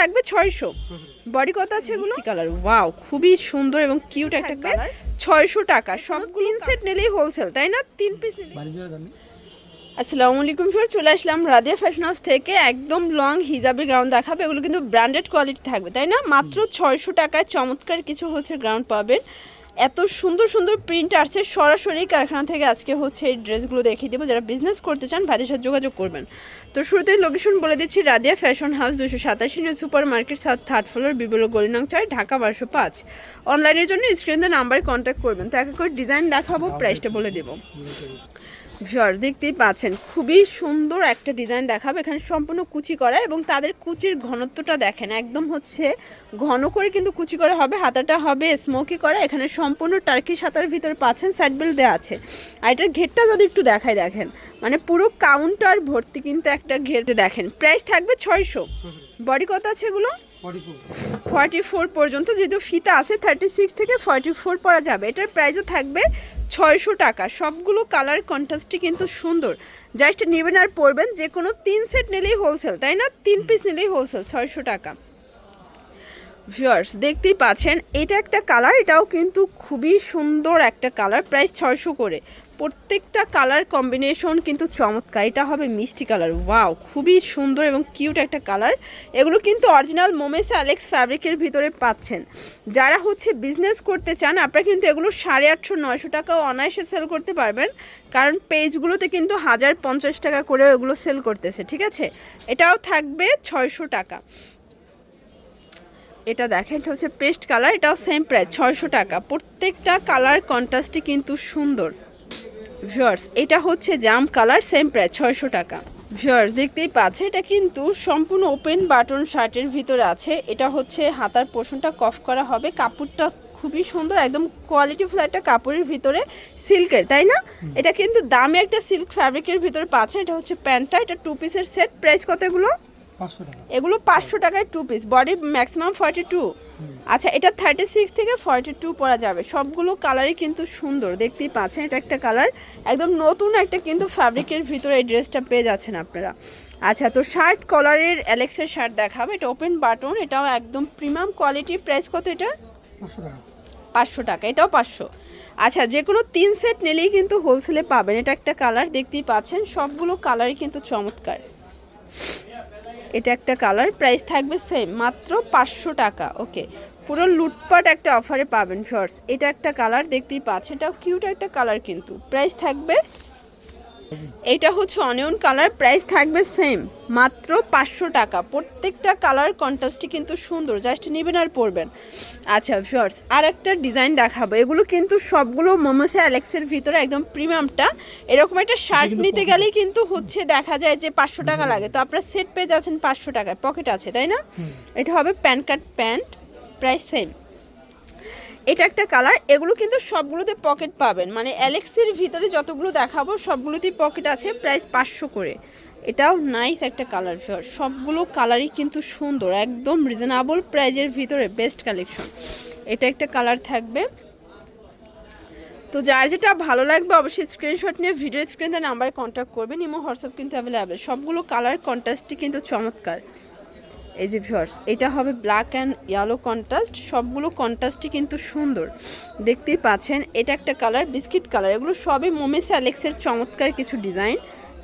থাকবে 600। বডি কত আছে এগুলো? কালার, ওয়াও খুবই সুন্দর এবং কিউট একটা কালার। 600 টাকা, সব 3 সেট নিলেই হোলসেল, তাই না? 3 পিস নিলেই। আসসালামু আলাইকুম স্যার, চলে আসলাম রাদিয়া ফ্যাশন হাউস থেকে। একদম লং হিজাবি গ্রাউন্ড দেখাবে, এগুলো কিন্তু ব্র্যান্ডেড কোয়ালিটি থাকবে, তাই না? মাত্র 600 টাকায় চমৎকার কিছু হচ্ছে গ্রাউন্ড পাবেন। এত সুন্দর সুন্দর প্রিন্ট আসছে সরাসরি কারখানা থেকে। আজকে হচ্ছে এই ড্রেসগুলো দেখিয়ে দেবো, যারা বিজনেস করতে চান ভাইদের সাথে যোগাযোগ করবেন। তো শুরুতেই লোকেশন বলে দিচ্ছি, Radiya fashion house 287 new super market, south 3rd floor, বিবল গলি নং 4, ঢাকা 1205। অনলাইনের জন্য স্ক্রিনে নাম্বারে কন্ট্যাক্ট করবেন। তো এক এক করে ডিজাইন দেখাবো, প্রাইসটা বলে দেবো। ভিউয়ার্স দেখতেই পাচ্ছেন, খুবই সুন্দর একটা ডিজাইন দেখাবে। এখানে সম্পূর্ণ কুচি করা এবং তাদের কুচির ঘনত্বটা দেখেন, একদম হচ্ছে ঘন করে কিন্তু কুচি করা হবে। হাতাটা হবে স্মোকি করা। এখানে সম্পূর্ণ টার্কিশ হাতার ভিতরে পাচ্ছেন সাইড বেল্ট দেওয়া আছে। আর এটার ঘেরটা যদি একটু দেখায়, দেখেন মানে পুরো কাউন্টার ভর্তি কিন্তু একটা ঘেরতে দেখেন। প্রাইস থাকবে 600। বডি কত আছে এগুলো? 44 পর্যন্ত, যেহেতু ফিতা আছে 36 থেকে 44 পরা যাবে। এটার প্রাইসও থাকবে 600 টাকা। সবগুলো কালার কন্ট্রাস্টই কিন্তু সুন্দর। জাস্ট নেবেন আর পরবেন। যে কোনো 3 সেট নিলেই হোলসেল, তাই না? 3 পিস নিলেই হোলসেল, 600 টাকা। ভিউয়ার্স দেখতেই পাচ্ছেন, এটা একটা কালার, এটাও কিন্তু খুবই সুন্দর একটা কালার। প্রাইস 600 করে। প্রত্যেকটা কালার কম্বিনেশন কিন্তু চমৎকার। এটা হবে মিষ্টি কালার, ওয়াও খুবই সুন্দর এবং কিউট একটা কালার। এগুলো কিন্তু অরিজিনাল মোমেস অ্যালেক্স ফ্যাব্রিকের ভিতরে পাচ্ছেন। যারা হচ্ছে বিজনেস করতে চান, আপনারা কিন্তু এগুলো 850-900 টাকাও অনায়াসে সেল করতে পারবেন, কারণ পেজগুলোতে কিন্তু 1050 টাকা করে এগুলো সেল করতেছে, ঠিক আছে? এটাও থাকবে 600 টাকা। এটা দেখেন, এটা হচ্ছে পেস্ট কালার, এটাও সেম প্রাইস 600 টাকা। প্রত্যেকটা কালার কন্ট্রাস্টই কিন্তু সুন্দর। ভিউয়ার্স এটা হচ্ছে জাম কালার, সেম প্রাইস 600 টাকা। ভিউয়ার্স দেখতেই পাচ্ছে, এটা কিন্তু সম্পূর্ণ ওপেন বাটন শার্টের ভিতরে আছে। এটা হচ্ছে হাতার পোর্শনটা কফ করা হবে। কাপড়টা খুবই সুন্দর, একদম কোয়ালিটিফুল একটা কাপড়ের ভিতরে সিল্কের, তাই না? এটা কিন্তু দামি একটা সিল্ক ফ্যাব্রিকের ভিতরে পাচ্ছেন। এটা হচ্ছে প্যান্টটা, এটা 2 পিসের সেট। প্রাইস কত এগুলো? এগুলো 500 টাকায় 2 পিস। Body maximum 42। আচ্ছা, এটা 36 থেকে 42 পরা যাবে। সবগুলো কালারই কিন্তু সুন্দর, দেখতেই পাচ্ছেন। এটা একটা কালার, একদম নতুন একটা কিন্তু ফ্যাব্রিকের ভিতরে এই ড্রেসটা পেয়ে যাচ্ছেন আপনারা। আচ্ছা, তো শার্ট কলারের অ্যালেক্সের শার্ট দেখাবো। এটা ওপেন বাটন, এটাও একদম প্রিমিয়াম কোয়ালিটি। প্রাইস কত এটা? 500 টাকা। এটাও 500। আচ্ছা, যে কোনো 3 সেট নিলেই কিন্তু হোলসেলে পাবেন। এটা একটা কালার, দেখতেই পাচ্ছেন। সবগুলো কালারই কিন্তু চমৎকার। এটা একটা কালার, প্রাইস থাকবে সেম, মাত্র 500 টাকা। ওকে, পুরো লুটপাট একটা অফারে পাবেন শর্টস। এটা একটা কালার, দেখতেই পাচ্ছেন, এটাও কিউট একটা কালার কিন্তু। প্রাইস থাকবে, এটা হচ্ছে অনিয়ন কালার, প্রাইস থাকবে সেম, মাত্র 500 টাকা। প্রত্যেকটা কালার কন্ট্রাস্টই কিন্তু সুন্দর, জাস্ট নেবেন আর পরবেন। আচ্ছা ভিউয়ার্স, আর একটা ডিজাইন দেখাবো। এগুলো কিন্তু সবগুলো মোমোসে অ্যালেক্সের ভিতরে একদম প্রিমিয়ামটা। এরকম একটা শার্ট নিতে গেলেই কিন্তু হচ্ছে দেখা যায় যে 500 টাকা লাগে। তো আপনারা সেট পেয়ে যাচ্ছেন 500 টাকায়, পকেট আছে, তাই না? এটা হবে প্যান্ট কাট প্যান্ট, প্রাইস সেম। এটা একটা কালার, এগুলো কিন্তু সবগুলোতে পকেট পাবেন, মানে অ্যালেক্সের ভিতরে যতগুলো দেখাবো সবগুলোতেই পকেট আছে। প্রাইস 500 করে। এটাও নাইস একটা কালার। সবগুলো কালারই কিন্তু সুন্দর, একদম রিজনেবল প্রাইজের ভিতরে বেস্ট কালেকশন। এটা একটা কালার থাকবে। তো যার যেটা ভালো লাগবে অবশ্যই স্ক্রিনশট নিয়ে ভিডিও স্ক্রিনে নাম্বারে কন্ট্যাক্ট করবেন। ইমো হোয়াটসঅ্যাপ কিন্তু অ্যাভেলেবেল। সবগুলো কালার কন্ট্রাস্টই কিন্তু চমৎকার। এই যে ভিউয়ার্স, এটা হবে ব্ল্যাক অ্যান্ড ইয়েলো কন্ট্রাস্ট। সবগুলো কন্ট্রাস্টই কিন্তু সুন্দর, দেখতেই পাচ্ছেন। এটা একটা কালার, বিস্কিট কালার। এগুলো সবই মোমেস অ্যালেক্সের চমৎকার কিছু ডিজাইন।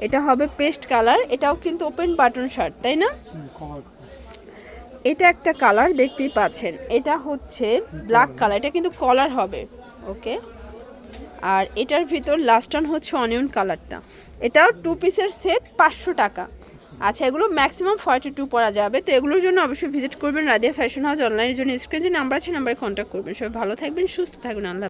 এটা হবে পেস্ট কালার, এটাও কিন্তু ওপেন বাটন শার্ট, তাই না? এটা একটা কালার, দেখতেই পাচ্ছেন। এটা হচ্ছে ব্ল্যাক কালার, এটা কিন্তু কলার হবে। ওকে, আর এটার ভিতর লাস্ট অন হচ্ছে অনিয়ন কালারটা। এটাও 2 পিসের সেট, 500 টাকা। আচ্ছা, এগুলো ম্যাক্সিমাম 42 পরা যাবে। তো এগুলোর জন্য অবশ্যই ভিজিট করবেন রাদিয়া ফ্যাশন হাউস। অনলাইনের জন্য স্ক্রিনে যে নাম্বার আছে, নাম্বারে কন্ট্যাক্ট করবেন। সবাই ভালো থাকবেন, সুস্থ থাকবেন, আল্লাহ।